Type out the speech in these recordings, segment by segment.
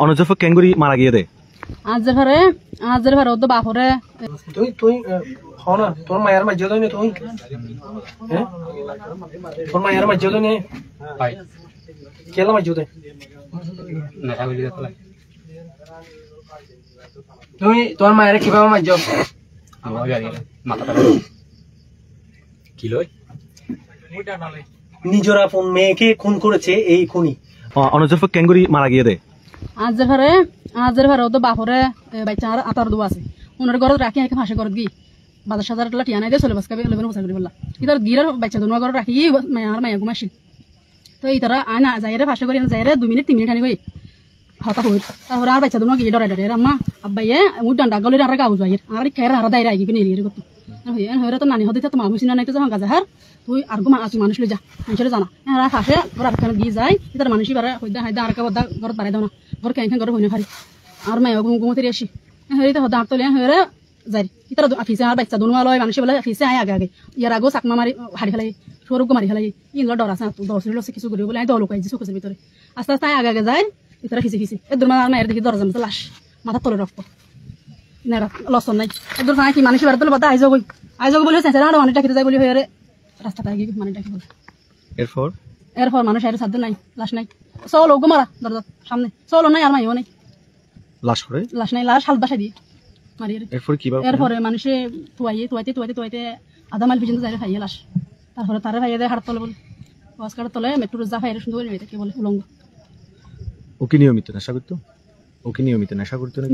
অনুজফ কেঙ্গুরি মারা গিয়ে দে আজের ঘরে তো বাপরে তুই হনা তোর মায়ের মাঝে দই তুই হ্যাঁ তোর মায়ের মাঝে দই নে ভাই কেলা মাঝে দই না আমি দিতে তুই তোর মায়ের কিভাবে মাঝে আমার গাড়ি মাথা কি লই নিজের আপন মেয়েকে খুন করেছে এই খুনি অনুজফ কেঙ্গুরি মারা গিয়ে দে আজের ঘরে তো বাপরে বাচ্চা আতার দোয়া আছে ওনার ঘরে রাখি একে ফাঁসে ঘরত গিয়ে বাজার সাজার টিয়া টিয়া নাই দিয়ে চলে বাসকাবে লেবেন বসা করি বললা ইতার গিরার বাচ্চা দুনুয়া ঘরে রাখি মায়া ঘুমাসিল তো এই তারা আয়না যাইরে ফাঁসে করি যাইরে 2 মিনিট 3 মিনিট আনি গই হতা হই তারপরে আর বাচ্চা দুনুয়া গিয়ে ডরে ডরে আম্মা আব্বাইয়ে মুই ডান্ডা গলে আর গাও যাইর আর খের আর দাইরা আইগি কিনে এরিয়ে করতে হইরে তো নানি হদিতে তো মামুসিনা নাই তো যখন গাজাহার তুই আর গো আসি মানুষ লই যা মানুষের জানা আর ফাঁসে ঘর আপখানে গিয়ে যায় ইতার মানুষই বারে হইদা হাইদা আর কা বদা ঘর বাড়াই দাও না ঘর কেন ঘর হইনে পারি আর মায়া ঘুমতে আসি হইতে হদা হাঁটতলে হইরে যাই ইতার অফিসে আর বাচ্চা দুনুয়া লয় মানুষ বলে অফিসে আয় আগে ইয়ার আগো চাকমা মারি হারি ফেলাই সরুক মারি ফেলাই ইনলো ডর আছে দশ লসে কিছু করি বলে আমি দল লুকাই চোখের ভিতরে আস্তে আস্তে আগে যায় ইতারা খিচি এদের মায়ের দেখি দরজা মতো লাশ মাথা তলে রক্ত না লসন নাই এদের ফাঁকা কি মানুষ বাড়তে বাদা আইজগ বলে চেঁচা আর অনেকটা খেতে যায় বলে হয়ে রাস্তাটা গিয়ে মানে বলে এরপর মানুষ আর সাধ্য নাই লাশ নাই চলো গো মারা দরজা সামনে চলো নাই আর মাইও নাই লাশ নাই লাশ হাল বাসা দিয়ে মারি এরপরে মানুষে তুয়াইতে আধা মাইল পর্যন্ত যাই খাইয়ে লাশ তারপরে তারে খাইয়ে দেয় হাট তলে বলে ওয়াজ কাটার তলে মেট্রো যা খাইয়ে সুন্দর করে কি বলে উলঙ্গ ওকে নিয়মিত নেশা করতো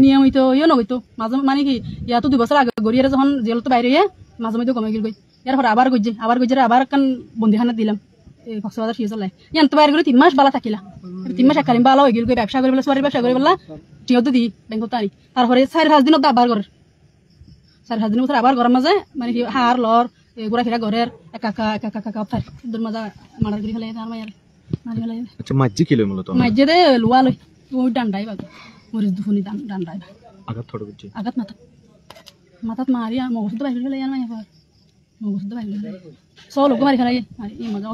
নিয়মিত ইয়ে নগইতো মাঝে মানে কি ইয়াতো 2 বছর আগে গড়িয়ে যখন জেল তো বাইরে মাঝে মধ্যে কমে গেল গই এরপর আবার গজ্জে আবার কান বন্দিখানা দিলাম এই কক্সবাজার ফিরে চলে ইয়ান তো বাইরে গেলে 3 মাস বালা থাকিলা 3 মাস একালিম বালা হয়ে গেল গই ব্যবসা করে বলে সোয়ারি ব্যবসা করে বললা টিও তো দি ব্যাংকত আনি তারপরে 4-5 দিন আবার ঘর 4-5 দিন আবার ঘর মাঝে মানে কি হার লর গোড়া ফিরা ঘরের একা ফার দূর মাজা মারার গরি ফেলে আর মারি ফেলে আচ্ছা মাজ্জি কিলো মূলত মাজ্জে দে লুয়া লই তুই ডান্ডাই বাগে মরিস দুফুনি ডান্ডাই আঘাত মাথাত মারিয়া মগজুদ বাইরে ফেলে আর মাইয়া মগজুদ বাইরে চলো মারি ফেলাই মারি মজা